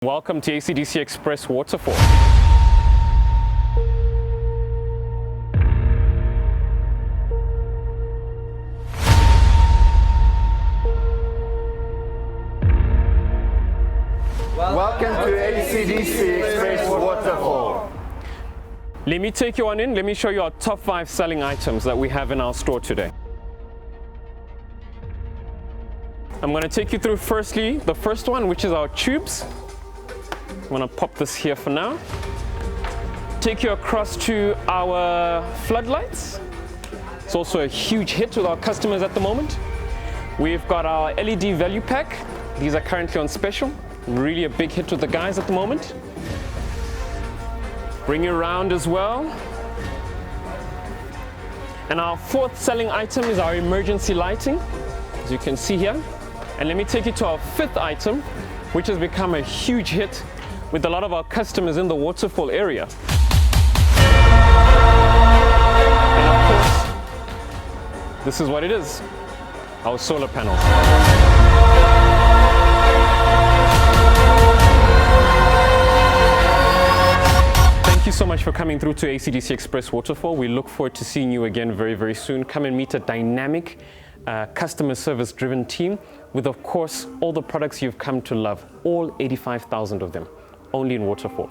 Welcome to ACDC Express Waterfall. Welcome to ACDC Express Waterfall. Let me take you on in. Let me show you our top 5 selling items that we have in our store today. I'm going to take you through firstly the first one, which is our tubes. I'm going to pop this here for now. Take you across to our floodlights. It's also a huge hit with our customers at the moment. We've got our LED value pack. These are currently on special. Really a big hit with the guys at the moment. Bring you around as well. And our fourth selling item is our emergency lighting, as you can see here. And let me take you to our fifth item, which has become a huge hit with a lot of our customers in the waterfall area. And of course, this is what it is, our solar panels. Thank you so much for coming through to ACDC Express Waterfall. We look forward to seeing you again very, very soon. Come and meet a dynamic, customer service driven team with, of course, all the products you've come to love, all 85,000 of them, only in Waterfall.